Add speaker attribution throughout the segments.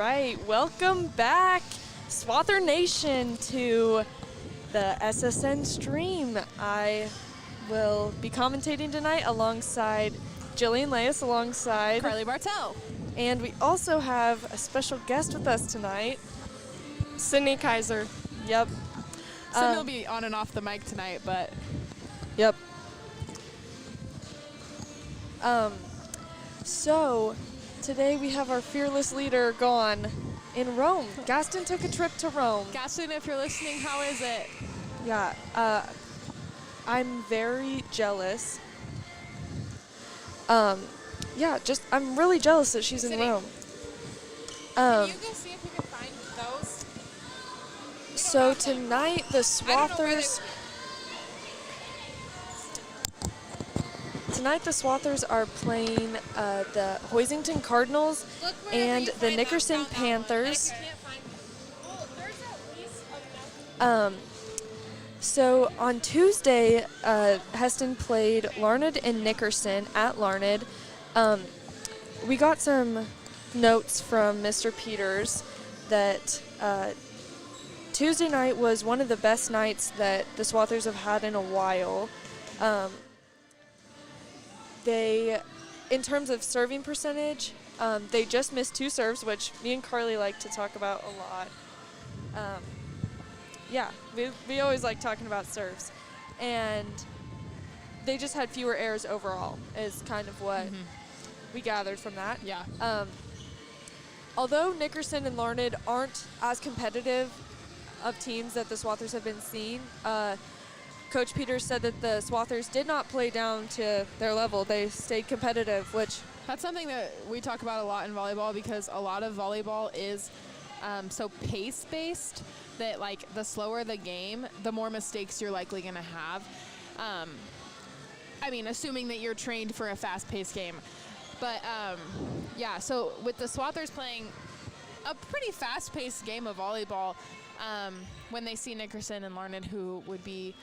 Speaker 1: right, welcome back, Swather Nation, to the SSN stream. I will be commentating tonight alongside Jillian Leas, alongside
Speaker 2: Carly Bartel.
Speaker 1: And we also have a special guest with us tonight, Sydney Kaiser. Yep.
Speaker 2: Sydney will be on and off the mic tonight, but.
Speaker 1: Yep. So, today we have our fearless leader gone in Rome. Gaston took a trip to Rome.
Speaker 2: Gaston, if you're listening, how is it?
Speaker 1: Yeah, I'm very jealous. Yeah, I'm really jealous that she's in Rome.
Speaker 2: Can you go see if you can find those?
Speaker 1: So tonight the Swathers. Tonight the Swathers are playing the Hoisington Cardinals and the Nickerson Panthers. So on Tuesday, Heston played Larned and Nickerson at Larned. We got some notes from Mr. Peters that Tuesday night was one of the best nights that the Swathers have had in a while. In terms of serving percentage, they just missed 2 serves, which me and Carly like to talk about a lot. Yeah, we always like talking about serves. And they just had fewer errors overall, is kind of what we gathered from that.
Speaker 2: Yeah.
Speaker 1: Although Nickerson and Larned aren't as competitive of teams that the Swathers have been seeing, Coach Peters said that the Swathers did not play down to their level. They stayed competitive, which...
Speaker 2: That's something that we talk about a lot in volleyball, because a lot of volleyball is so pace-based that, like, the slower the game, the more mistakes you're likely going to have. I mean, assuming that you're trained for a fast-paced game. But, yeah, so with the Swathers playing a pretty fast-paced game of volleyball, when they see Nickerson and Larned, who would be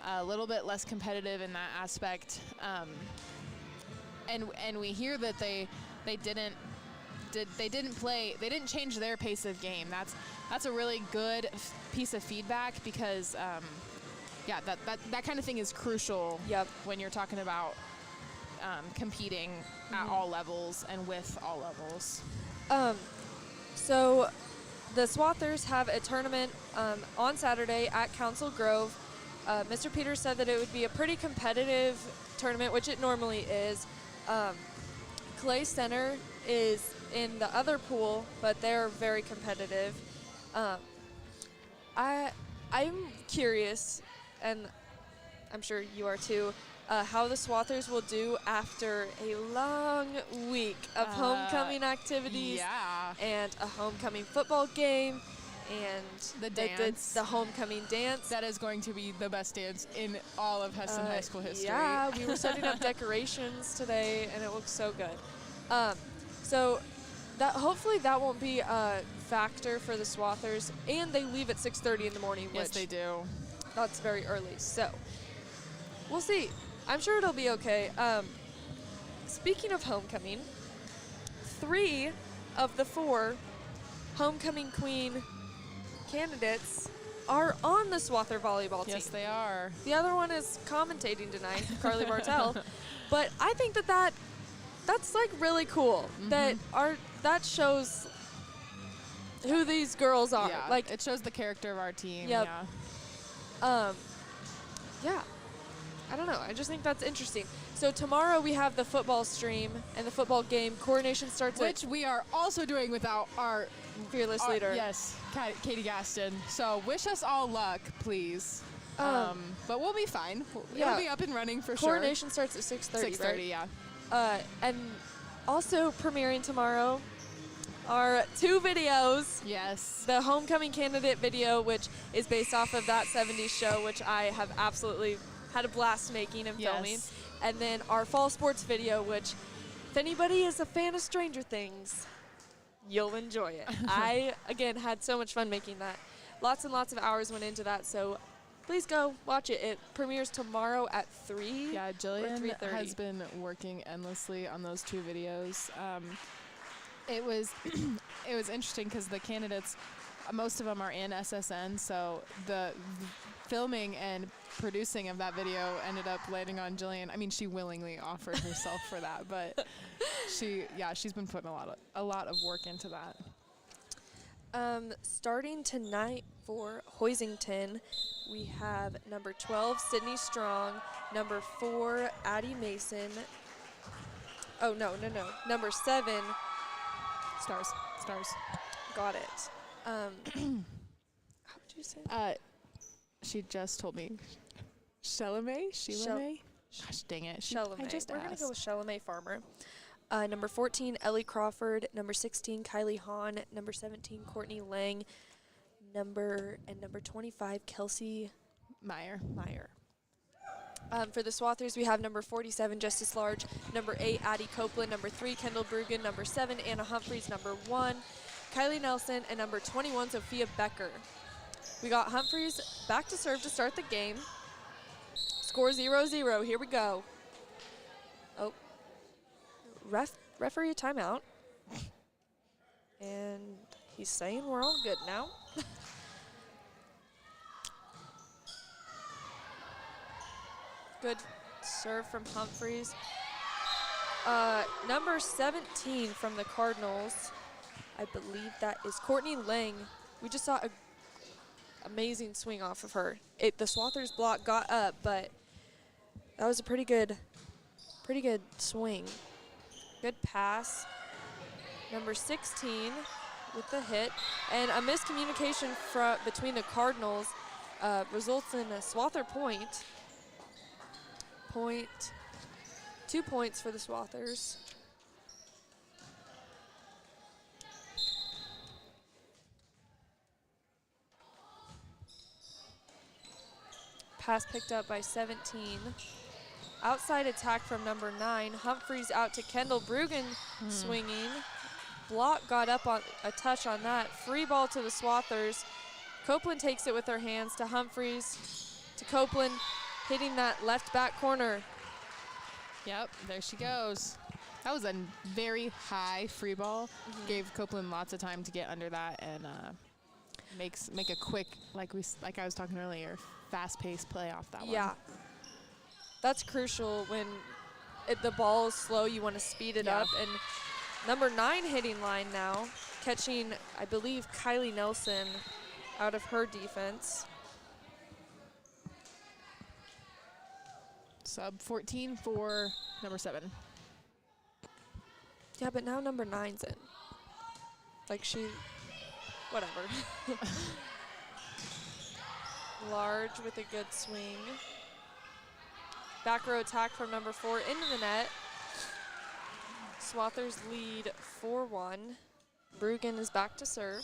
Speaker 2: a little bit less competitive in that aspect, and we hear that they didn't change their pace of game. That's a really good piece of feedback, because yeah, that kind of thing is crucial.
Speaker 1: Yep.
Speaker 2: When you're talking about competing at all levels and with all levels.
Speaker 1: So the Swathers have a tournament on Saturday at Council Grove. Mr. Peters said that it would be a pretty competitive tournament, which it normally is. Clay Center is in the other pool, but they're very competitive. I'm curious, and I'm sure you are too, how the Swathers will do after a long week of homecoming activities and a homecoming football game and
Speaker 2: the dance,
Speaker 1: the homecoming dance.
Speaker 2: That is going to be the best dance in all of Heston High School history.
Speaker 1: Yeah, we were setting up decorations today, and it looks so good. So that hopefully that won't be a factor for the Swathers, and they leave at 6:30 in the morning.
Speaker 2: Yes,
Speaker 1: which
Speaker 2: they do.
Speaker 1: That's very early. So we'll see. I'm sure it'll be okay. Speaking of homecoming, 3 of the 4 homecoming queen candidates are on the Swather volleyball team.
Speaker 2: Yes, they are.
Speaker 1: The other one is commentating tonight, Carly Bartel. But I think that's like really cool. That shows who these girls are.
Speaker 2: Yeah,
Speaker 1: like,
Speaker 2: it shows the character of our team.
Speaker 1: Yep.
Speaker 2: Yeah.
Speaker 1: Yeah. I don't know. I just think that's interesting. So tomorrow we have the football stream and the football game. Coordination starts
Speaker 2: Which we are also doing without our
Speaker 1: fearless leader.
Speaker 2: Yes, Katie Gaston. So wish us all luck, please. But we'll be fine.
Speaker 1: Yeah.
Speaker 2: It'll be up and running for
Speaker 1: Coordination starts at 6:30.
Speaker 2: 6:30,
Speaker 1: right?
Speaker 2: yeah.
Speaker 1: And also premiering tomorrow are 2 videos.
Speaker 2: Yes.
Speaker 1: The homecoming candidate video, which is based off of that 70s show, which I have absolutely had a blast making and filming. And then our fall sports video, which if anybody is a fan of Stranger Things, you'll enjoy it. I, again, had so much fun making that. Lots and lots of hours went into that, so please go watch it. It premieres tomorrow at 3.
Speaker 2: Yeah, Jillian has been working endlessly on those 2 videos. It was it was interesting because the candidates, most of them are in SSN, so the filming and producing of that video ended up landing on Jillian. I mean, she willingly offered herself for that, but she's been putting a lot of work into that.
Speaker 1: Starting tonight for Hoisington, we have number 12, Sydney Strong, number 4, Addie Mason. Oh, no. Number 7.
Speaker 2: Stars.
Speaker 1: Got it. How would you say?
Speaker 2: She just told me. Chalamet? Gosh, dang it.
Speaker 1: Chalamet.
Speaker 2: I just
Speaker 1: We're going to
Speaker 2: asked.
Speaker 1: go with Chalamet Farmer. Number 14, Ellie Crawford. Number 16, Kylie Hahn. Number 17, Courtney Lang. Number 25, Kelsey
Speaker 2: Meyer.
Speaker 1: For the Swathers, we have number 47, Justice Large. Number 8, Addie Copeland. Number 3, Kendall Brugan. Number 7, Anna Humphreys. Number 1, Kylie Nelson. And number 21, Sophia Becker. We got Humphreys back to serve to start the game. Score 0-0. Here we go. Oh. Referee timeout. And he's saying we're all good now. Good serve from Humphreys. Number 17 from the Cardinals, I believe that is Courtney Lang. We just saw an amazing swing off of her. The Swathers block got up, but that was a pretty good swing. Good pass. Number 16 with the hit. And a miscommunication between the Cardinals results in a Swather point. 2 points for the Swathers. Pass picked up by 17. Outside attack from number 9. Humphreys out to Kendall Brugan swinging. Block got up on a touch on that. Free ball to the Swathers. Copeland takes it with her hands to Humphreys. To Copeland, hitting that left back corner.
Speaker 2: Yep, there she goes. That was a very high free ball. Gave Copeland lots of time to get under that and make a quick, like I was talking earlier, fast-paced play off that one.
Speaker 1: Yeah. That's crucial when the ball is slow. You want to speed it up. And number 9 hitting line now, catching, I believe, Kylie Nelson out of her defense.
Speaker 2: Sub 14 for number 7.
Speaker 1: Yeah, but now number 9's in. Like whatever. Large with a good swing. Back row attack from number 4 into the net. Swathers lead 4-1. Brugan is back to serve.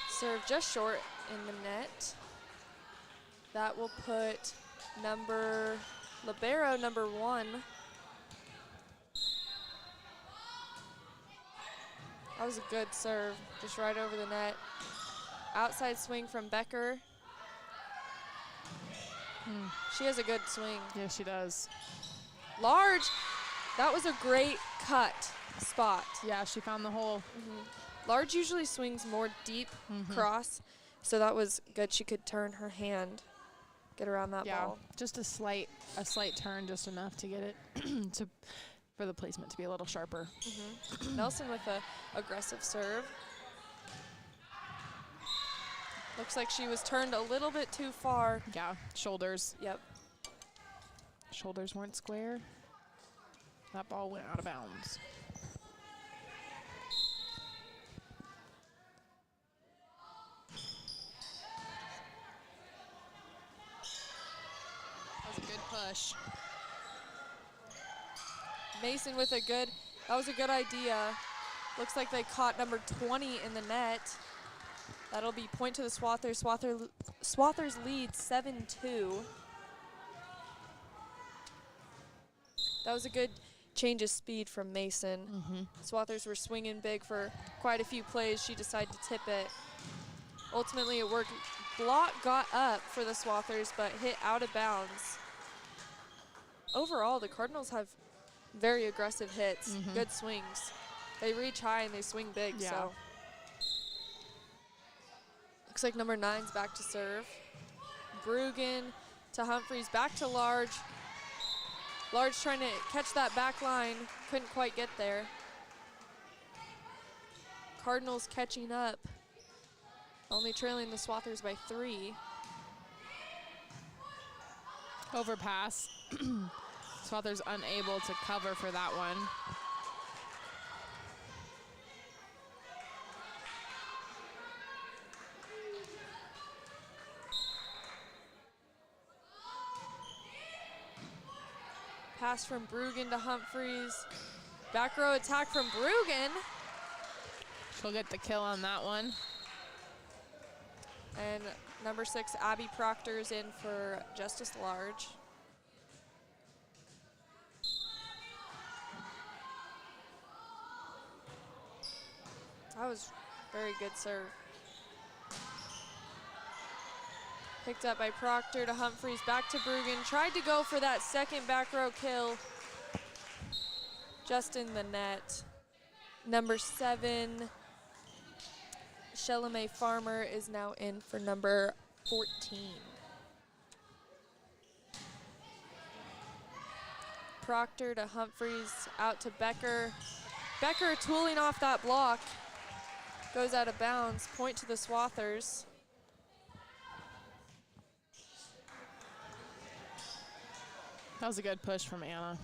Speaker 1: Serve just short in the net. That will put libero number 1. That was a good serve, just right over the net. Outside swing from Becker. She has a good swing.
Speaker 2: Yeah, she does.
Speaker 1: Large, that was a great cut spot.
Speaker 2: Yeah, she found the hole.
Speaker 1: Large usually swings more deep cross, so that was good. She could turn her hand, get around that ball.
Speaker 2: Just a slight turn, just enough to get it for the placement to be a little sharper.
Speaker 1: Nelson with a aggressive serve. Looks like she was turned a little bit too far.
Speaker 2: Yeah, shoulders.
Speaker 1: Yep.
Speaker 2: Shoulders weren't square. That ball went out of bounds. That was a good push.
Speaker 1: Mason with that was a good idea. Looks like they caught number 20 in the net. That'll be point to the Swathers. Swathers lead 7-2. That was a good change of speed from Mason. Swathers were swinging big for quite a few plays. She decided to tip it. Ultimately, it worked block got up for the Swathers, but hit out of bounds. Overall, the Cardinals have very aggressive hits, good swings. They reach high and they swing big, so. Looks like number 9's back to serve. Brugan to Humphreys, back to Large. Large trying to catch that back line, couldn't quite get there. Cardinals catching up, only trailing the Swathers by 3.
Speaker 2: Overpass. Swathers unable to cover for that one.
Speaker 1: Pass from Brugan to Humphreys. Back row attack from Brugan.
Speaker 2: She'll get the kill on that one.
Speaker 1: And number 6, Abby Proctor's in for Justice Large. That was very good serve. Picked up by Proctor to Humphreys, back to Brugan. Tried to go for that second back row kill. Just in the net. Number 7, Shellamay Farmer is now in for number 14. Proctor to Humphreys, out to Becker. Becker tooling off that block. Goes out of bounds, point to the Swathers.
Speaker 2: That was a good push from Anna.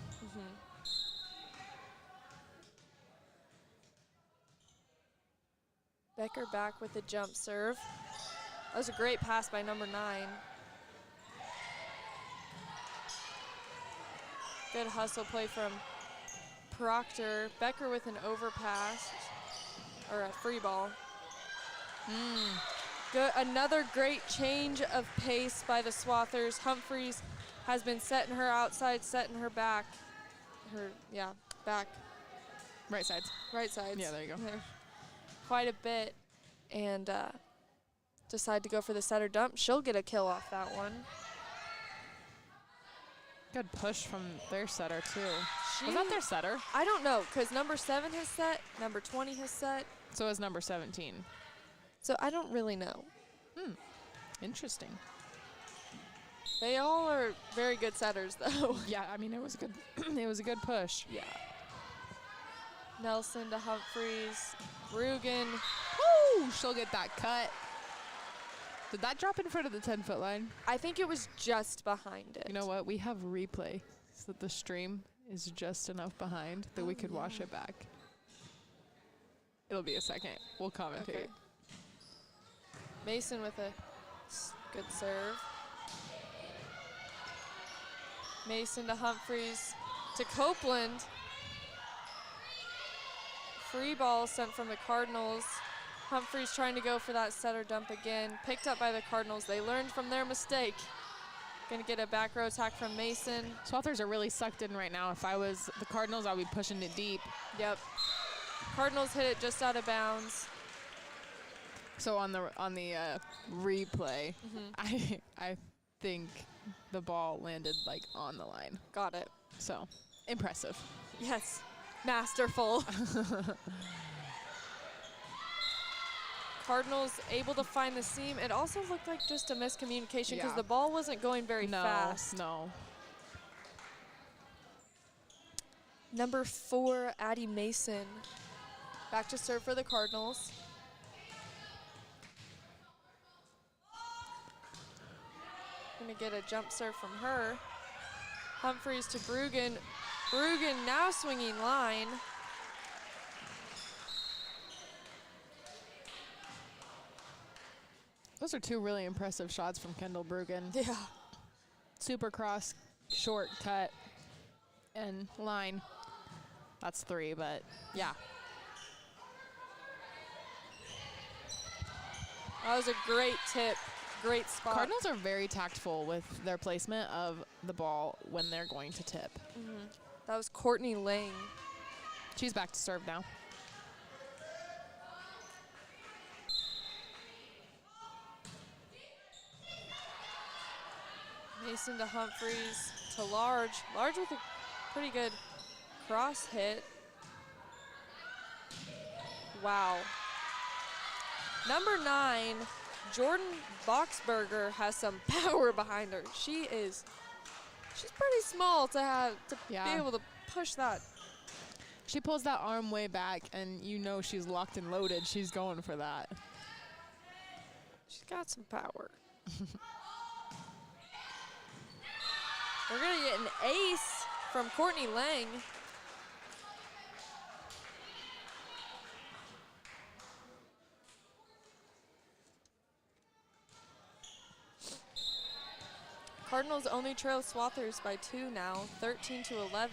Speaker 1: Becker back with the jump serve. That was a great pass by number 9. Good hustle play from Proctor. Becker with an overpass, or a free ball. Good, another great change of pace by the Swathers. Humphreys has been setting her outside, setting her back. Back.
Speaker 2: Right sides.
Speaker 1: Right sides.
Speaker 2: Yeah, there you go.
Speaker 1: Quite a bit, and decide to go for the setter dump. She'll get a kill off that one.
Speaker 2: Good push from their setter, too. Was that their setter?
Speaker 1: I don't know, because number 7 has set, number 20 has set.
Speaker 2: So is number 17.
Speaker 1: So I don't really know.
Speaker 2: Interesting.
Speaker 1: They all are very good setters, though.
Speaker 2: Yeah, I mean, it was a good, it was a good push.
Speaker 1: Yeah. Nelson to Humphreys. Brugan.
Speaker 2: Woo! She'll get that cut. Did that drop in front of the 10-foot line?
Speaker 1: I think it was just behind it.
Speaker 2: You know what? We have replay, so that the stream is just enough behind that we could wash it back. It'll be a second. We'll commentate.
Speaker 1: Okay. Mason with a good serve. Mason to Humphreys to Copeland. Free ball sent from the Cardinals. Humphreys trying to go for that setter dump again. Picked up by the Cardinals. They learned from their mistake. Gonna get a back row attack from Mason.
Speaker 2: Swathers are really sucked in right now. If I was the Cardinals, I would be pushing it deep.
Speaker 1: Yep. Cardinals hit it just out of bounds.
Speaker 2: So on the replay, I think the ball landed like on the line.
Speaker 1: Got it.
Speaker 2: So impressive.
Speaker 1: Yes. Masterful. Cardinals able to find the seam. It also looked like just a miscommunication because the ball wasn't going very fast.
Speaker 2: No.
Speaker 1: Number 4, Addie Mason. Back to serve for the Cardinals. Gonna get a jump serve from her. Humphreys to Brugan. Brugan now swinging line.
Speaker 2: Those are 2 really impressive shots from Kendall Brugan.
Speaker 1: Yeah.
Speaker 2: Super cross, short cut, and line. That's 3, but yeah.
Speaker 1: That was a great tip. Great spot.
Speaker 2: Cardinals are very tactful with their placement of the ball when they're going to tip.
Speaker 1: That was Courtney Lang.
Speaker 2: She's back to serve now.
Speaker 1: Mason to Humphreys to Large. Large with a pretty good cross hit. Wow. Number 9, Jordan Boxberger has some power behind her. She's pretty small to be able to push that.
Speaker 2: She pulls that arm way back, and you know she's locked and loaded. She's going for that.
Speaker 1: She's got some power. We're going to get an ace from Courtney Lang. Cardinals only trail Swathers by 2 now, 13-11.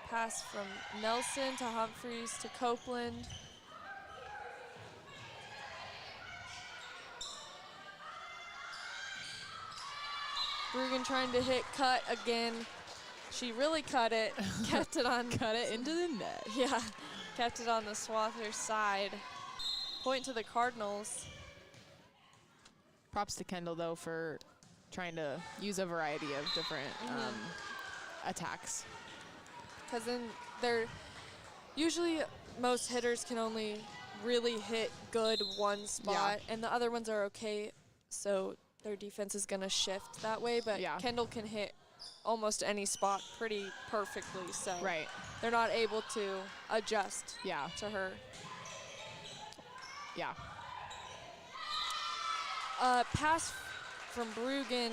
Speaker 1: Pass from Nelson to Humphreys to Copeland. Brugan trying to hit cut again. She really cut it, kept it on.
Speaker 2: Cut it into the net.
Speaker 1: Yeah, kept it on the Swathers side. Point to the Cardinals.
Speaker 2: Props to Kendall, though, for trying to use a variety of different attacks.
Speaker 1: Because then usually most hitters can only really hit good one spot, and the other ones are okay, so their defense is going to shift that way. But Kendall can hit almost any spot pretty perfectly, so they're not able to adjust to her.
Speaker 2: Yeah.
Speaker 1: Pass from Brugan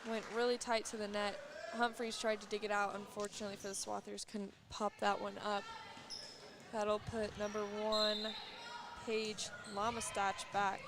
Speaker 1: went really tight to the net. Humphreys tried to dig it out. Unfortunately for the Swathers, couldn't pop that one up. That'll put number 1, Paige Lamastach, back.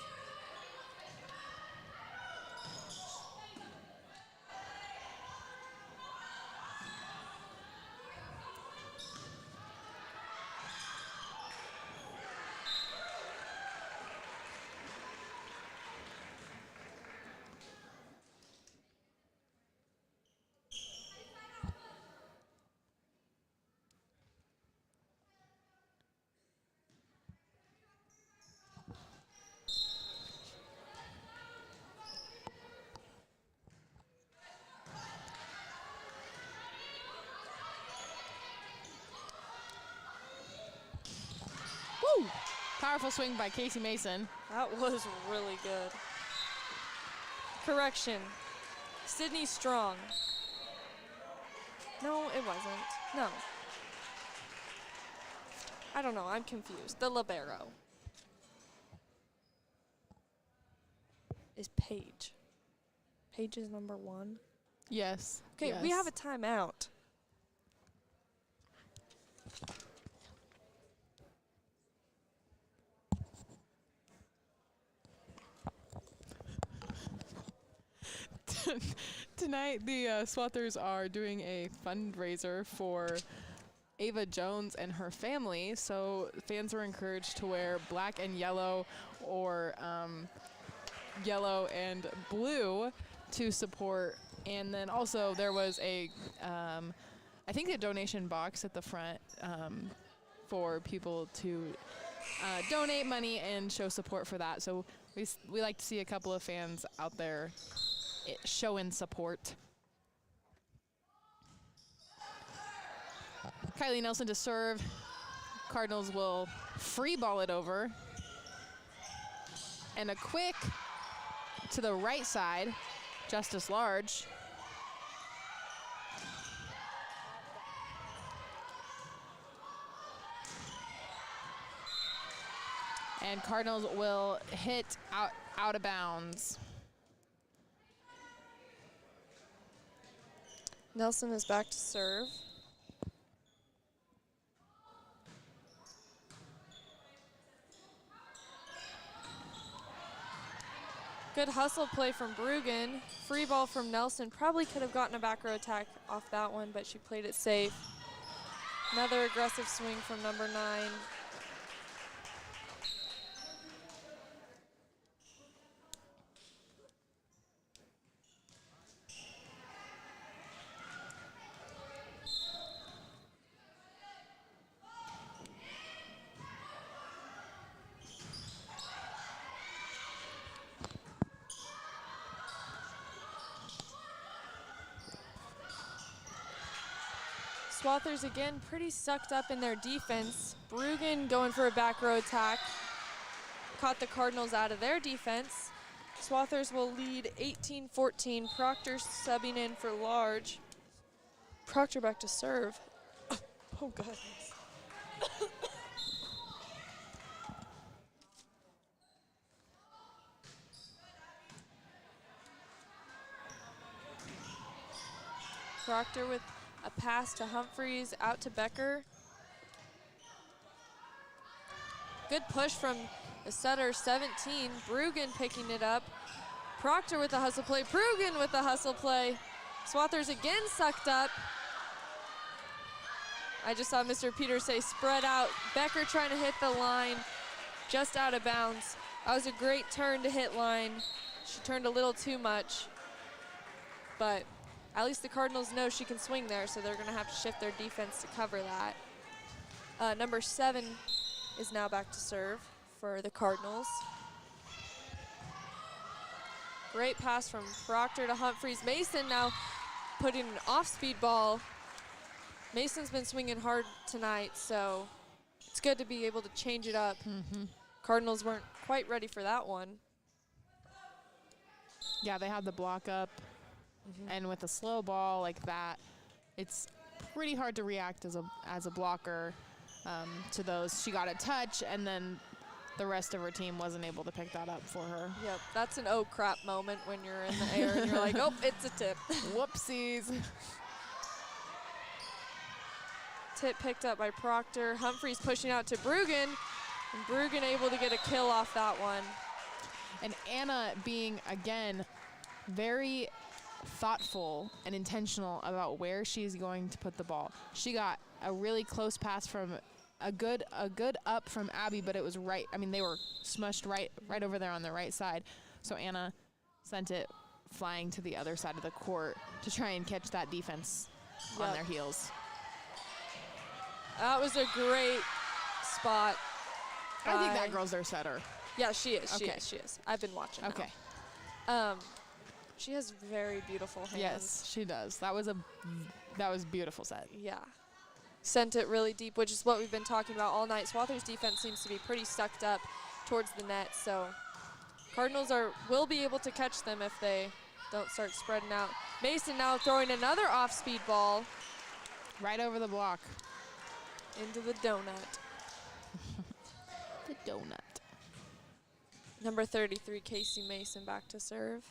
Speaker 2: Woo! Powerful swing by Casey Mason.
Speaker 1: That was really good. Correction. Sydney Strong. No, it wasn't. No. I don't know. I'm confused. The libero is Paige. Paige is number 1.
Speaker 2: Yes.
Speaker 1: Okay,
Speaker 2: yes.
Speaker 1: we have a timeout.
Speaker 2: Tonight, the Swathers are doing a fundraiser for Ava Jones and her family, so fans were encouraged to wear black and yellow or yellow and blue to support. And then also there was a, I think, a donation box at the front for people to donate money and show support for that. So we like to see a couple of fans out there showing support. Kylie Nelson to serve. Cardinals will free ball it over. And a quick to the right side, Justice Large. And Cardinals will hit out of bounds.
Speaker 1: Nelson is back to serve. Good hustle play from Brugan. Free ball from Nelson. Probably could have gotten a back row attack off that one, but she played it safe. Another aggressive swing from number 9. Swathers again pretty sucked up in their defense. Bruggen going for a back row attack. Caught the Cardinals out of their defense. Swathers will lead 18-14. Proctor subbing in for Large. Proctor back to serve. Oh, goodness. Proctor with a pass to Humphreys, out to Becker. Good push from the setter, 17. Bruggen picking it up. Proctor with the hustle play. Bruggen with the hustle play. Swathers again sucked up. I just saw Mr. Peters say spread out. Becker trying to hit the line, just out of bounds. That was a great turn to hit line. She turned a little too much, but at least the Cardinals know she can swing there, so they're gonna have to shift their defense to cover that. Number 7 is now back to serve for the Cardinals. Great pass from Proctor to Humphreys. Mason now putting an off-speed ball. Mason's been swinging hard tonight, so it's good to be able to change it up. Cardinals weren't quite ready for that one.
Speaker 2: Yeah, they had the block up, and with a slow ball like that, it's pretty hard to react as a blocker to those. She got a touch, and then the rest of her team wasn't able to pick that up for her.
Speaker 1: Yep, that's an oh crap moment when you're in the air and you're like, oh, it's a tip.
Speaker 2: Whoopsies.
Speaker 1: Tip picked up by Proctor. Humphreys pushing out to Bruggen, and Bruggen able to get a kill off that one.
Speaker 2: And Anna being, again, very thoughtful and intentional about where she's going to put the ball. She got a really close pass from a good up from Abby, but it was right. I mean, they were smushed right over there on the right side. So Anna sent it flying to the other side of the court to try and catch that defense on their heels.
Speaker 1: That was a great spot.
Speaker 2: I think that girl's their setter.
Speaker 1: Yeah, she is.
Speaker 2: Okay.
Speaker 1: She is. I've been watching.
Speaker 2: Okay.
Speaker 1: Now. She has very beautiful hands.
Speaker 2: Yes, she does. That was a beautiful set.
Speaker 1: Yeah. Sent it really deep, which is what we've been talking about all night. Swathers' defense seems to be pretty sucked up towards the net, so Cardinals will be able to catch them if they don't start spreading out. Mason now throwing another off-speed ball.
Speaker 2: Right over the block.
Speaker 1: Into the donut.
Speaker 2: The donut.
Speaker 1: Number 33, Casey Mason, back to serve.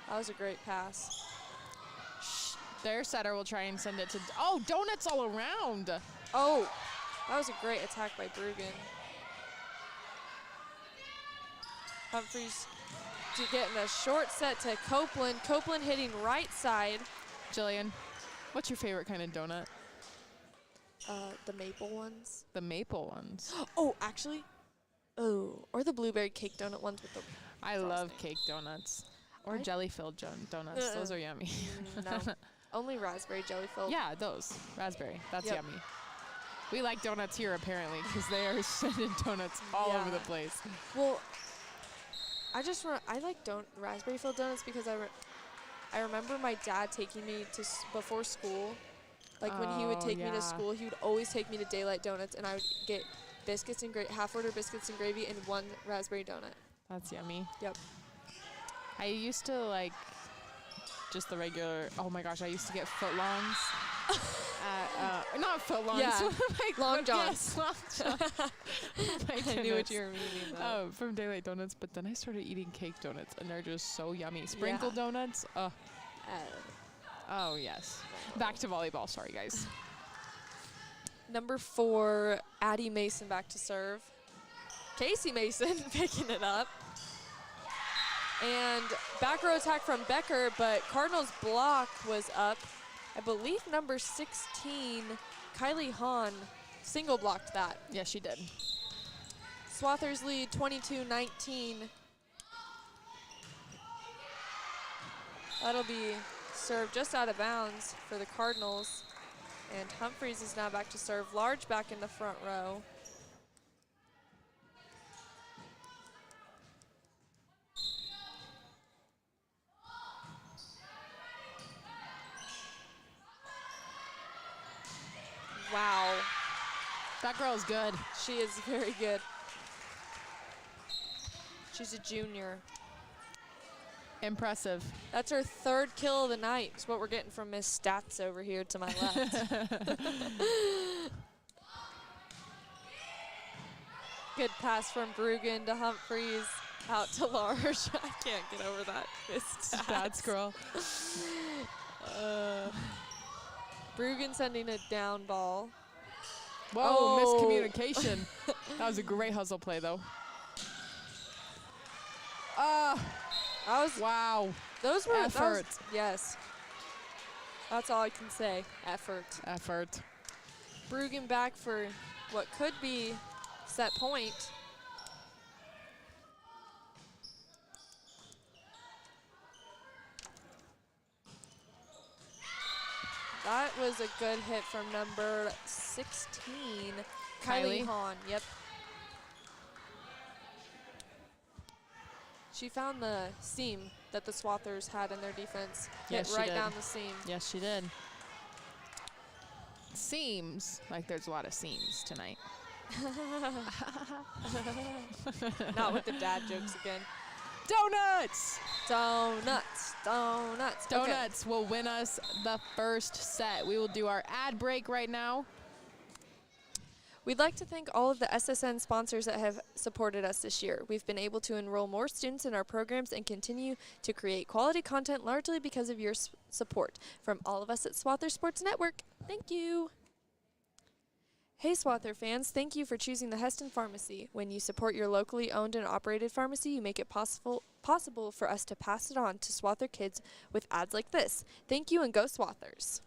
Speaker 1: That was a great pass.
Speaker 2: Their setter will try and send it to, oh, donuts all around.
Speaker 1: Oh, that was a great attack by Bruggen. Humphreys getting a short set to Copeland. Copeland hitting right side.
Speaker 2: Jillian, what's your favorite kind of donut?
Speaker 1: The maple ones.
Speaker 2: The maple ones.
Speaker 1: Oh, actually, or the blueberry cake donut ones with the
Speaker 2: I
Speaker 1: frosting.
Speaker 2: love cake donuts. Or jelly-filled donuts. Those are yummy.
Speaker 1: No, only raspberry jelly filled.
Speaker 2: Yeah, those. Raspberry. That's
Speaker 1: Yep.
Speaker 2: yummy. We like donuts here, apparently, because they are sending donuts all over the place.
Speaker 1: Well, I like raspberry filled donuts because I remember my dad taking me to before school. Like when he would take me to school, he would always take me to Daylight Donuts, and I would get biscuits and half-order biscuits and gravy and one raspberry donut.
Speaker 2: That's yummy.
Speaker 1: Yep.
Speaker 2: I used to like just the regular, oh my gosh, I used to get footlongs. Not footlongs.
Speaker 1: Yeah. Long
Speaker 2: Yes,
Speaker 1: johns.
Speaker 2: long johns.
Speaker 1: I knew what you were meaning, though.
Speaker 2: From Daylight Donuts, but then I started eating cake donuts, and they're just so yummy. Sprinkle donuts. Oh, yes. Back to volleyball. Sorry, guys.
Speaker 1: Number 4, Addie Mason back to serve. Casey Mason picking it up. And back row attack from Becker, but Cardinals' block was up. I believe number 16, Kylie Hahn, single blocked that.
Speaker 2: Yes, she did.
Speaker 1: Swathers lead 22-19. That'll be served just out of bounds for the Cardinals. And Humphreys is now back to serve. Large back in the front row.
Speaker 2: That girl's good.
Speaker 1: She is very good. She's a junior.
Speaker 2: Impressive.
Speaker 1: That's her 3rd kill of the night. Is what we're getting from Miss Stats over here to my left. Good pass from Bruggen to Humphreys. Out to Large. I can't get over that. Miss
Speaker 2: Stats girl.
Speaker 1: Bruggen sending a down ball.
Speaker 2: Whoa, miscommunication. That was a great hustle play, though. Wow.
Speaker 1: Those were
Speaker 2: effort.
Speaker 1: Yes. That's all I can say. Effort.
Speaker 2: Effort.
Speaker 1: Bruggen back for what could be set point. That was a good hit from number 16, Kylie Hahn. Yep. She found the seam that the Swathers had in their defense.
Speaker 2: Yes,
Speaker 1: hit right down the seam.
Speaker 2: Yes, she did. Seems like there's a lot of seams tonight.
Speaker 1: Not with the dad jokes again.
Speaker 2: Donuts!
Speaker 1: Donuts, donuts.
Speaker 2: Donuts will win us the first set. We will do our ad break right now.
Speaker 1: We'd like to thank all of the SSN sponsors that have supported us this year. We've been able to enroll more students in our programs and continue to create quality content largely because of your support. From all of us at Swather Sports Network, thank you. Hey Swather fans, thank you for choosing the Heston Pharmacy. When you support your locally owned and operated pharmacy, you make it possible for us to pass it on to Swather kids with ads like this. Thank you and go Swathers.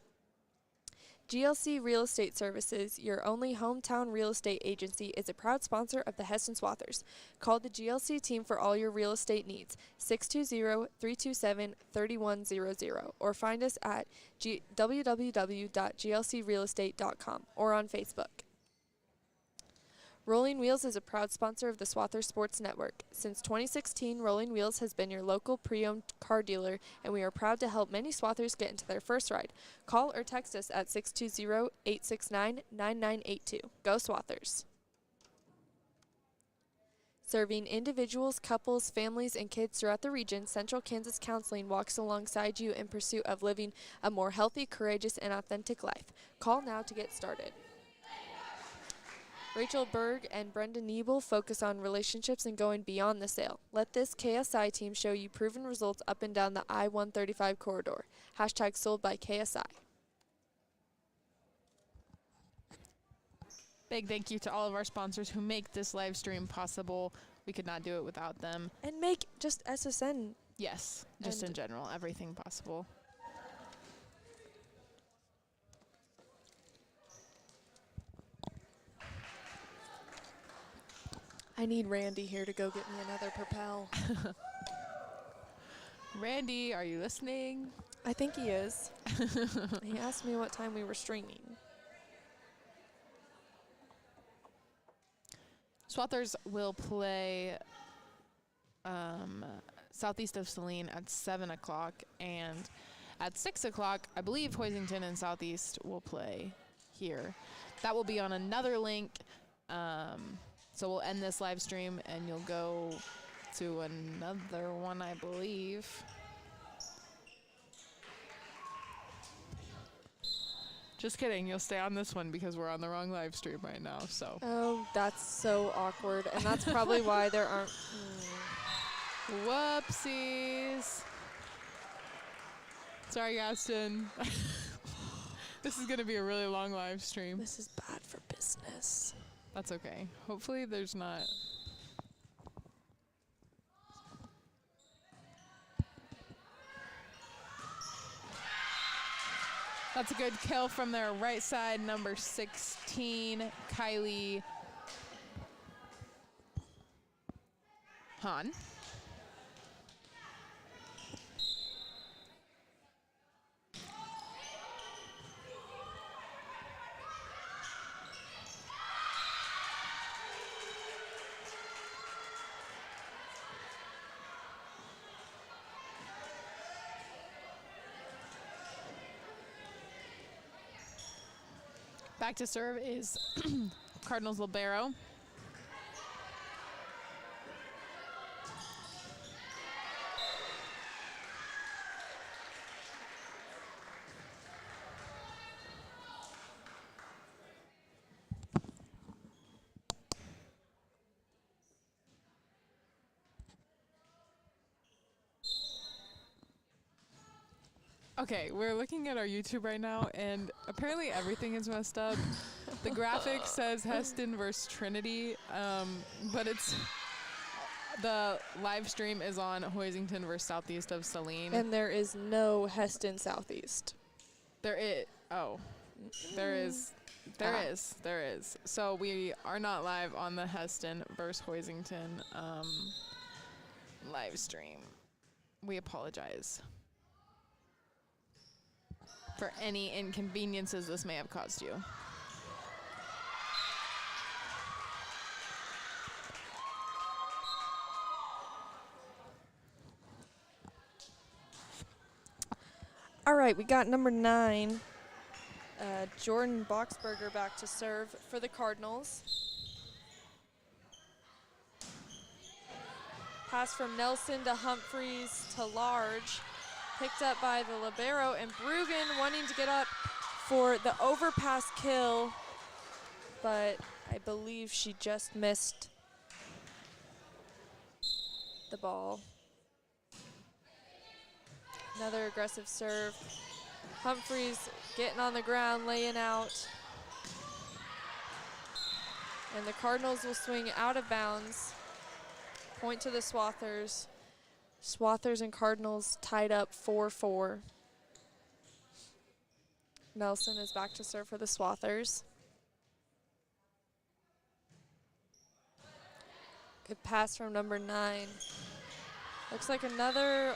Speaker 1: GLC Real Estate Services, your only hometown real estate agency, is a proud sponsor of the Heston Swathers. Call the GLC team for all your real estate needs, 620-327-3100, or find us at www.glcrealestate.com or on Facebook. Rolling Wheels is a proud sponsor of the Swather Sports Network. Since 2016, Rolling Wheels has been your local pre-owned car dealer, and we are proud to help many Swathers get into their first ride. Call or text us at 620-869-9982. Go Swathers! Serving individuals, couples, families, and kids throughout the region, Central Kansas Counseling walks alongside you in pursuit of living a more healthy, courageous, and authentic life. Call now to get started. Rachel Berg and Brenda Niebel focus on relationships and going beyond the sale. Let this KSI team show you proven results up and down the I-135 corridor. Hashtag sold by KSI.
Speaker 2: Big thank you to all of our sponsors who make this live stream possible. We could not do it without them.
Speaker 1: And make just SSN.
Speaker 2: Yes, just in general, everything possible.
Speaker 1: I need Randy here to go get me another Propel.
Speaker 2: Randy, are you listening?
Speaker 1: I think he is. He asked me what time we were streaming.
Speaker 2: Swathers will play southeast of Saline at 7 o'clock, and at 6 o'clock, I believe Hoisington and Southeast will play here. That will be on another link. So we'll end this live stream, and you'll go to another one, I believe. Just kidding. You'll stay on this one because we're on the wrong live stream right now. So.
Speaker 1: Oh, that's so awkward, and that's probably why there aren't.
Speaker 2: Whoopsies. Sorry, Gaston. This is going to be a really long live stream.
Speaker 1: This is bad for business.
Speaker 2: That's okay. Hopefully there's not. That's a good kill from their right side, number 16, Kylie Hahn. Back to serve is Cardinals libero. Okay, we're looking at our YouTube right now, and apparently everything is messed up. The graphic says Heston versus Trinity, but it's the live stream is on Hoisington versus Southeast of Saline.
Speaker 1: And there is no Heston Southeast.
Speaker 2: There is. Oh, there is. There is. So we are not live on the Heston versus Hoisington live stream. We apologize for any inconveniences this may have caused you.
Speaker 1: All right, we got number 9, Jordan Boxberger back to serve for the Cardinals. Pass from Nelson to Humphreys to Large. Picked up by the libero, and Bruggen wanting to get up for the overpass kill, but I believe she just missed the ball. Another aggressive serve. Humphreys getting on the ground, laying out. And the Cardinals will swing out of bounds. Point to the Swathers. Swathers and Cardinals tied up 4-4. Nelson is back to serve for the Swathers. Good pass from number 9. Looks like another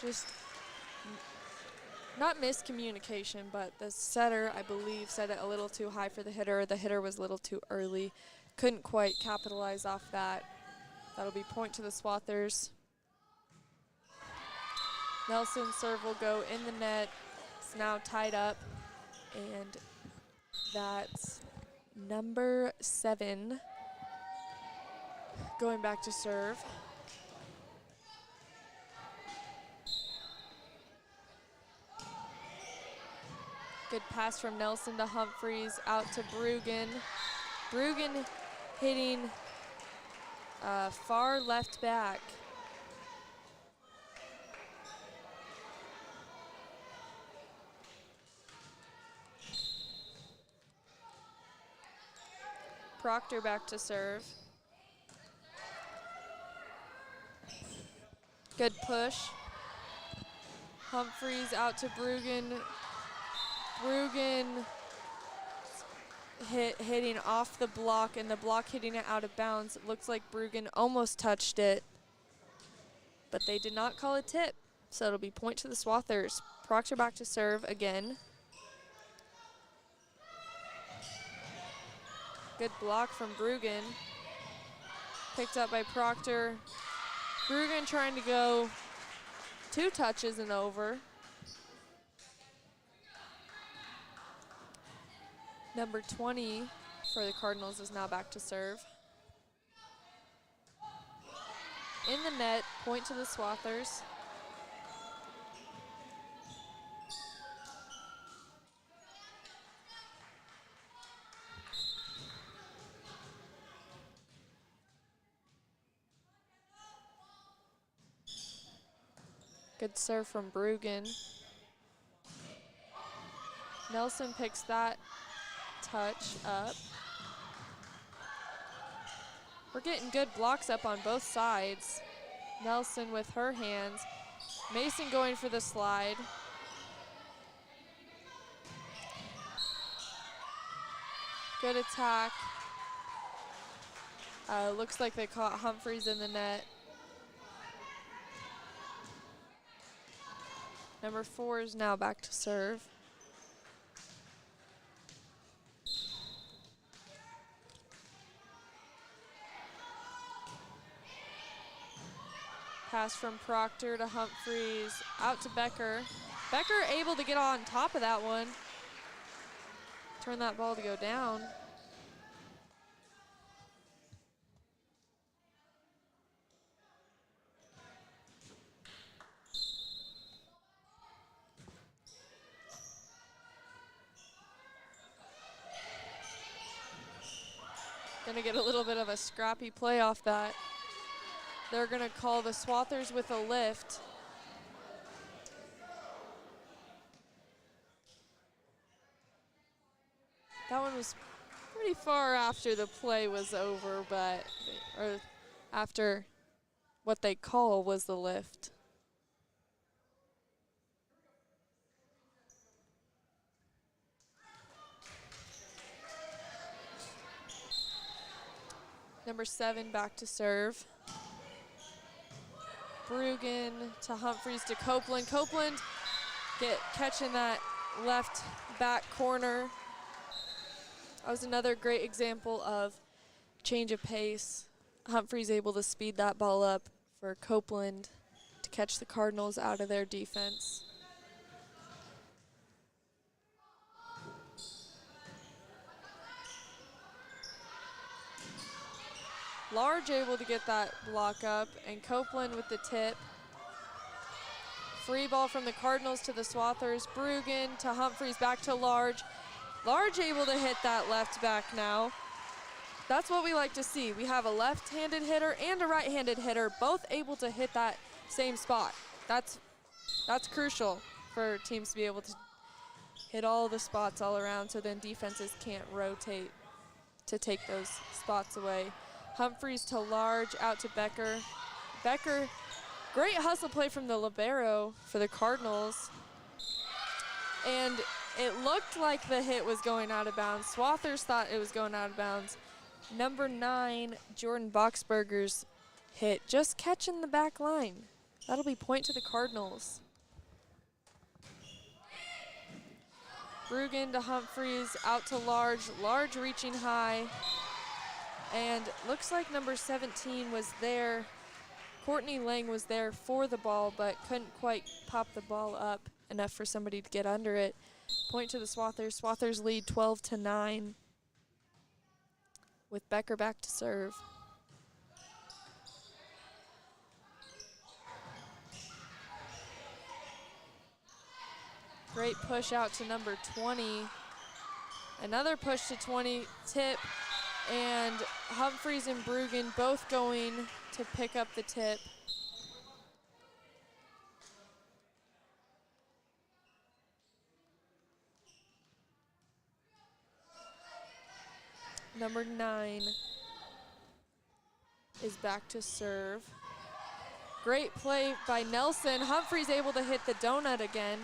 Speaker 1: just not miscommunication, but the setter, I believe, set it a little too high for the hitter. The hitter was a little too early. Couldn't quite capitalize off that. That'll be point to the Swathers. Nelson's serve will go in the net. It's now tied up, and that's number 7 going back to serve. Good pass from Nelson to Humphreys, out to Bruggen. Bruggen hitting far left back. Proctor back to serve. Good push. Humphreys out to Bruggen. Bruggen hitting off the block, and the block hitting it out of bounds. It looks like Bruggen almost touched it, but they did not call a tip, so it'll be point to the Swathers. Proctor back to serve again. Good block from Bruggen. Picked up by Proctor. Bruggen trying to go 2 touches and over. Number 20 for the Cardinals is now back to serve. In the net, point to the Swathers. Good serve from Bruggen. Nelson picks that touch up. We're getting good blocks up on both sides. Nelson with her hands. Mason going for the slide. Good attack. Looks like they caught Humphreys in the net. Number 4 is now back to serve. Pass from Proctor to Humphreys, out to Becker. Becker able to get on top of that one. Turn that ball to go down. Gonna get a little bit of a scrappy play off that. They're gonna call the Swathers with a lift. That one was pretty far after the play was over, but, or after what they call was the lift. Number 7 back to serve. Brugan to Humphreys to Copeland. Copeland catching that left back corner. That was another great example of change of pace. Humphreys able to speed that ball up for Copeland to catch the Cardinals out of their defense. Large able to get that block up, and Copeland with the tip. Free ball from the Cardinals to the Swathers. Brugan to Humphreys, back to Large. Large able to hit that left back now. That's what we like to see. We have a left-handed hitter and a right-handed hitter, both able to hit that same spot. That's crucial for teams to be able to hit all the spots all around, so then defenses can't rotate to take those spots away. Humphreys to Large, out to Becker. Becker, great hustle play from the libero for the Cardinals. And it looked like the hit was going out of bounds. Swathers thought it was going out of bounds. Number 9, Jordan Boxberger's hit, just catching the back line. That'll be point to the Cardinals. Brugan to Humphreys, out to Large. Large reaching high. And looks like number 17 was there. Courtney Lang was there for the ball, but couldn't quite pop the ball up enough for somebody to get under it. Point to the Swathers. Swathers lead 12-9 with Becker back to serve. Great push out to number 20. Another push to 20, tip, and Humphreys and Brugan both going to pick up the tip. Number 9 is back to serve. Great play by Nelson. Humphreys able to hit the donut again.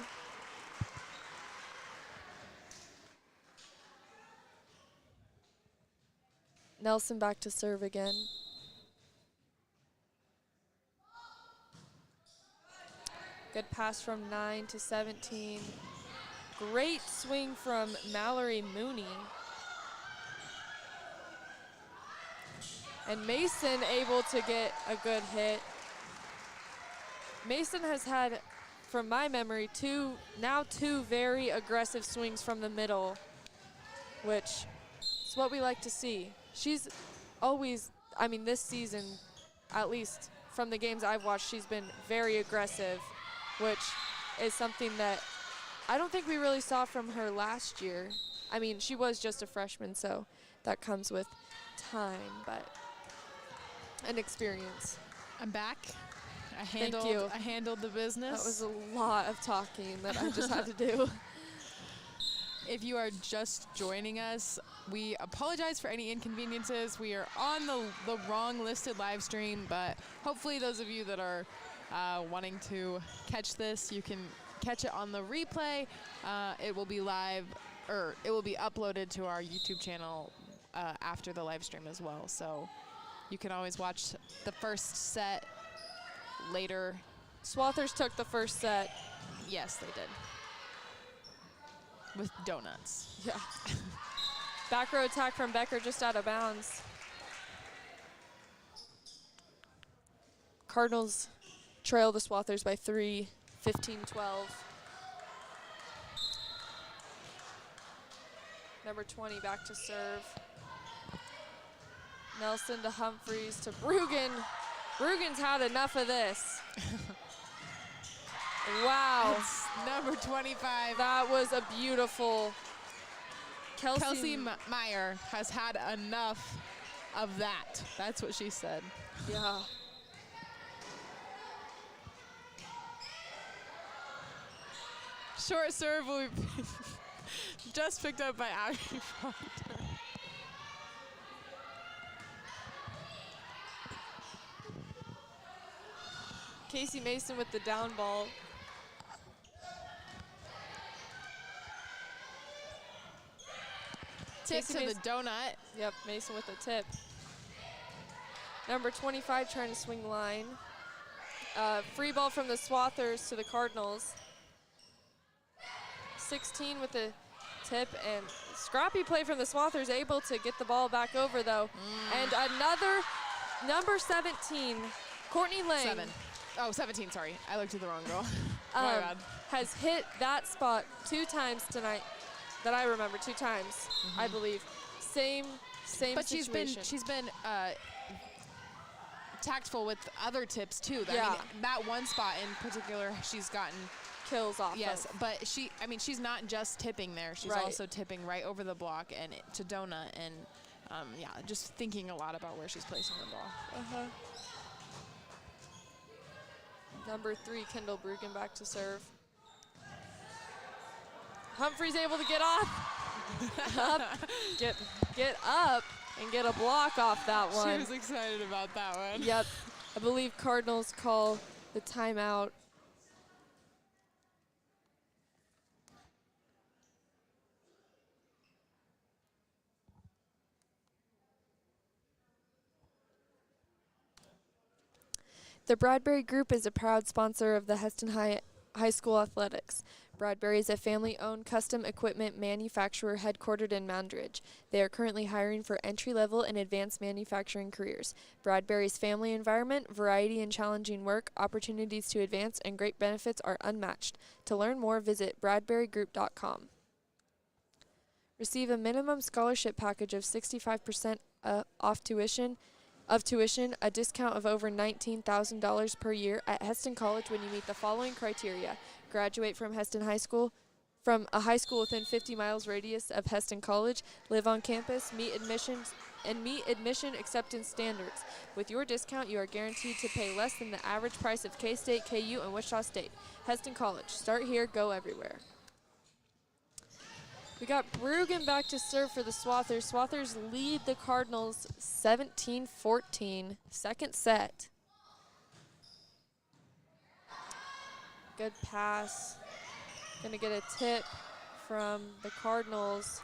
Speaker 1: Nelson back to serve again. Good pass from 9 to 17. Great swing from Mallory Mooney. And Mason able to get a good hit. Mason has had, from my memory, two very aggressive swings from the middle, which is what we like to see. She's always, I mean, this season, at least from the games I've watched, she's been very aggressive, which is something that I don't think we really saw from her last year. I mean, she was just a freshman, so that comes with time, but an experience.
Speaker 2: I'm back.
Speaker 1: Thank you.
Speaker 2: I handled the business.
Speaker 1: That was a lot of talking that I just had to do.
Speaker 2: If you are just joining us, we apologize for any inconveniences. We are on the wrong listed live stream, but hopefully those of you that are wanting to catch this, you can catch it on the replay. It will be live, or it will be uploaded to our YouTube channel after the live stream as well. So you can always watch the first set later.
Speaker 1: Swathers took the first set.
Speaker 2: Yes, they did. With donuts.
Speaker 1: Yeah. Back row attack from Becker, just out of bounds. Cardinals trail the Swathers by 3, 15-12. Number 20 back to serve. Nelson to Humphreys to Brugan. Brugan's had enough of this. Wow.
Speaker 2: It's number 25.
Speaker 1: That was a beautiful.
Speaker 2: Kelsey Meyer has had enough of that. That's what she said.
Speaker 1: Yeah.
Speaker 2: Short serve will be just picked up by Abby Proctor.
Speaker 1: Casey Mason with the down ball.
Speaker 2: Tip to the donut.
Speaker 1: Yep, Mason with the tip. Number 25 trying to swing line. Free ball from the Swathers to the Cardinals. 16 with the tip, and scrappy play from the Swathers, able to get the ball back over though. And another number 17, Courtney Lang.
Speaker 2: 17, sorry. I looked at the wrong girl. My bad.
Speaker 1: Has hit that spot 2 times tonight that I remember, 2 times, I believe. Same
Speaker 2: But
Speaker 1: situation.
Speaker 2: she's been tactful with other tips too.
Speaker 1: Yeah.
Speaker 2: I mean, that one spot in particular, she's gotten
Speaker 1: kills off.
Speaker 2: yes, but she's not just tipping there. She's also tipping right over the block and to donut, and yeah, just thinking a lot about where she's placing the ball.
Speaker 1: Number 3, Kendall Brugan back to serve. Humphrey's able to get off. Get up and get a block off that one.
Speaker 2: She was excited about that one.
Speaker 1: Yep. I believe Cardinals call the timeout. The Bradbury Group is a proud sponsor of the Heston High School Athletics. Bradbury is a family-owned custom equipment manufacturer headquartered in Moundridge. They are currently hiring for entry-level and advanced manufacturing careers. Bradbury's family environment, variety and challenging work, opportunities to advance, and great benefits are unmatched. To learn more, visit bradburygroup.com. Receive a minimum scholarship package of 65% off tuition, a discount of over $19,000 per year at Heston College when you meet the following criteria. Graduate from Heston High School, from a high school within 50 miles radius of Heston College, live on campus, meet admission acceptance standards. With your discount, you are guaranteed to pay less than the average price of K-State, KU, and Wichita State. Heston College. Start here, go everywhere. We got Brugan back to serve for the Swathers. Swathers lead the Cardinals 17-14, second set. Good pass. Gonna get a tip from the Cardinals.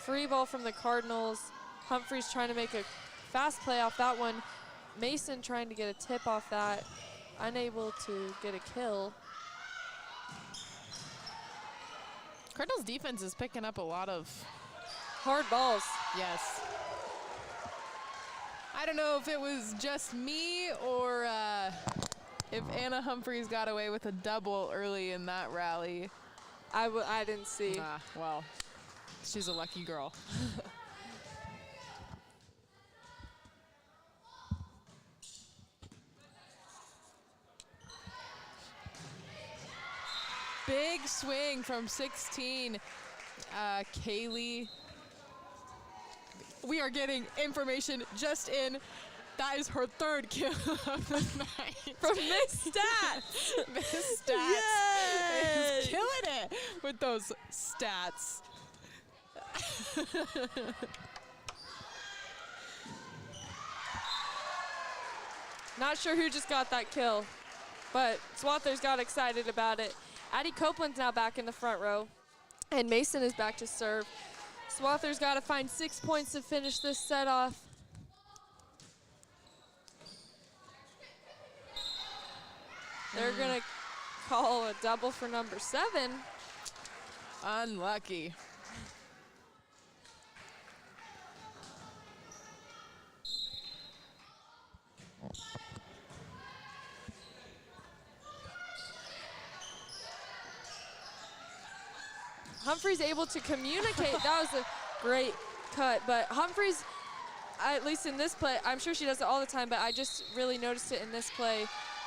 Speaker 1: Free ball from the Cardinals. Humphreys trying to make a fast play off that one. Mason trying to get a tip off that. Unable to get a kill.
Speaker 2: Cardinals defense is picking up a lot of
Speaker 1: hard balls.
Speaker 2: Yes. I don't know if it was just me or if Anna Humphreys got away with a double early in that rally.
Speaker 1: I didn't see.
Speaker 2: Well, she's a lucky girl. Big swing from 16, Kaylee. We are getting information just in. That is her 3rd kill of the night.
Speaker 1: From Miss Stats.
Speaker 2: Miss Stats is killing it with those stats.
Speaker 1: Not sure who just got that kill, but Swathers got excited about it. Addie Copeland's now back in the front row, and Mason is back to serve. Swathers got to find 6 points to finish this set off. They're going to call a double for number 7.
Speaker 2: Unlucky.
Speaker 1: Humphreys able to communicate. That was a great cut, but Humphreys, at least in this play, I'm sure she does it all the time, but I just really noticed it in this play.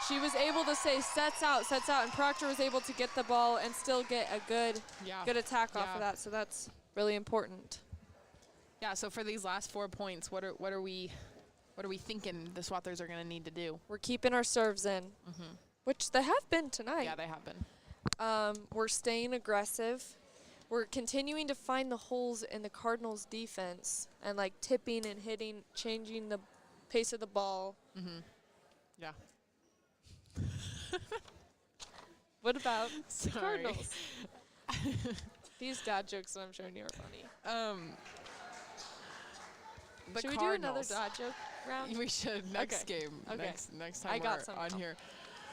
Speaker 1: She was able to say sets out, and Proctor was able to get the ball and still get a good attack off of that, so that's really important.
Speaker 2: Yeah, so for these last 4 points, what are we thinking the Swathers are going to need to do?
Speaker 1: We're keeping our serves in, which they have been tonight.
Speaker 2: Yeah, they have been.
Speaker 1: We're staying aggressive. We're continuing to find the holes in the Cardinals' defense and, like, tipping and hitting, changing the pace of the ball.
Speaker 2: Yeah.
Speaker 1: What about the
Speaker 2: Sorry.
Speaker 1: Cardinals? These dad jokes that I'm showing you are funny.
Speaker 2: The
Speaker 1: Should we
Speaker 2: Cardinals.
Speaker 1: do another dad joke round?
Speaker 2: We should next
Speaker 1: Okay.
Speaker 2: game.
Speaker 1: Okay.
Speaker 2: Next
Speaker 1: I
Speaker 2: time
Speaker 1: got
Speaker 2: we're
Speaker 1: some.
Speaker 2: on here,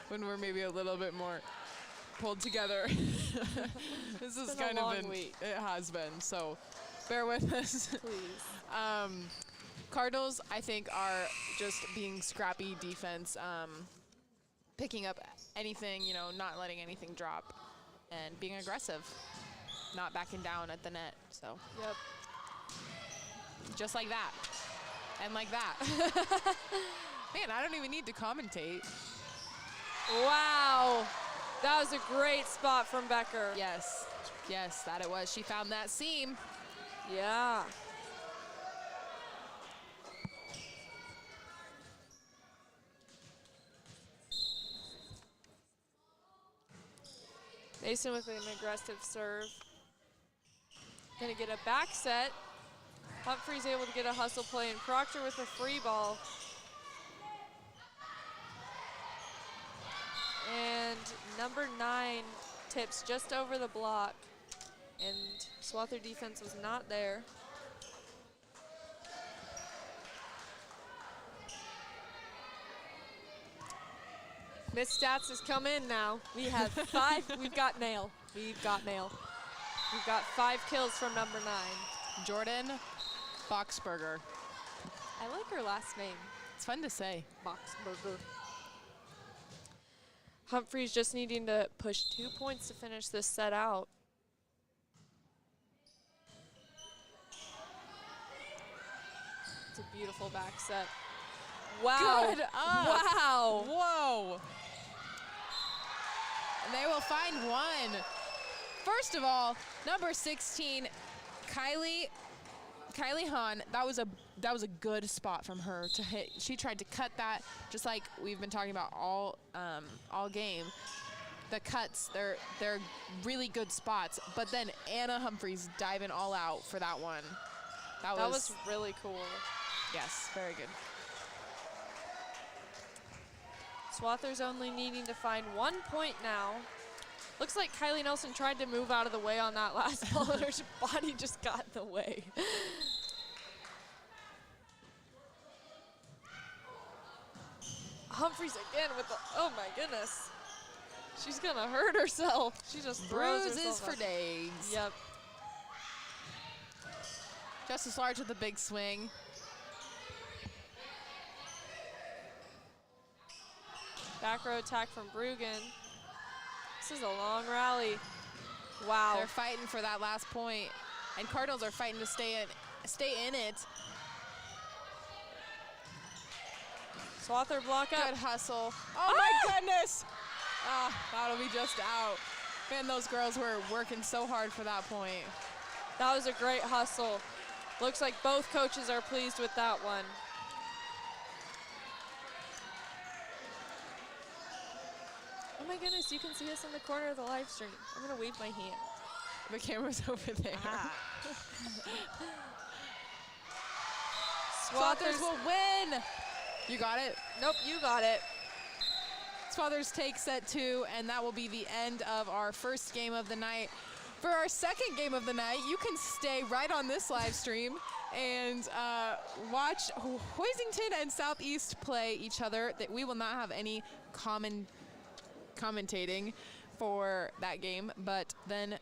Speaker 2: when we're maybe a little bit more pulled together. This has
Speaker 1: been a
Speaker 2: kind of
Speaker 1: long
Speaker 2: been.
Speaker 1: week.
Speaker 2: It has been. So, bear with us.
Speaker 1: Please.
Speaker 2: Cardinals, I think, are just being scrappy defense, picking up anything, not letting anything drop, and being aggressive, not backing down at the net. So,
Speaker 1: Yep.
Speaker 2: just like that, and like that. Man, I don't even need to commentate.
Speaker 1: Wow. That was a great spot from Becker.
Speaker 2: Yes, that it was. She found that seam.
Speaker 1: Yeah. Mason with an aggressive serve. Gonna get a back set. Humphrey's able to get a hustle play, and Proctor with a free ball. And number 9 tips just over the block, and Swather defense was not there. Miss Stats has come in now. We have 5. We've got Nail. We've got 5 kills from number 9.
Speaker 2: Jordan Boxberger.
Speaker 1: I like her last name.
Speaker 2: It's fun to say.
Speaker 1: Boxberger. Humphreys just needing to push 2 points to finish this set out. It's a beautiful back set. Wow.
Speaker 2: Good up.
Speaker 1: Wow.
Speaker 2: Whoa. And they will find one. First of all, number 16, Kylie Hahn, that was a good spot from her to hit. She tried to cut that, just like we've been talking about all game. The cuts, they're really good spots. But then Anna Humphreys diving all out for that one. That
Speaker 1: was really cool.
Speaker 2: Yes, very good.
Speaker 1: Swather's only needing to find 1 point now. Looks like Kylie Nelson tried to move out of the way on that last ball, and her body just got in the way. Humphreys again with the, oh my goodness. She's gonna hurt herself. She just throws
Speaker 2: Bruises
Speaker 1: herself
Speaker 2: for
Speaker 1: up.
Speaker 2: days.
Speaker 1: Yep.
Speaker 2: Justice Large with a big swing.
Speaker 1: Back row attack from Bruggen. This is a long rally. Wow.
Speaker 2: They're fighting for that last point, and Cardinals are fighting to stay in it.
Speaker 1: Swather block up.
Speaker 2: Good hustle. Oh my goodness! Ah, that'll be just out. Man, those girls were working so hard for that point.
Speaker 1: That was a great hustle. Looks like both coaches are pleased with that one. Oh my goodness, you can see us in the corner of the live stream. I'm gonna wave my hand.
Speaker 2: The camera's over there.
Speaker 1: Ah.
Speaker 2: Swathers will win. You got it?
Speaker 1: Nope, you got it.
Speaker 2: Swathers take set 2, and that will be the end of our first game of the night. For our second game of the night, you can stay right on this live stream and watch Hoisington and Southeast play each other. That we will not have any commentating for that game, but then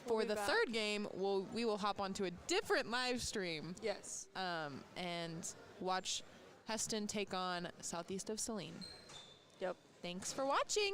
Speaker 2: for the third game, we will hop onto a different live stream.
Speaker 1: Yes.
Speaker 2: And watch Heston take on Southeast of Saline.
Speaker 1: Yep.
Speaker 2: Thanks for watching.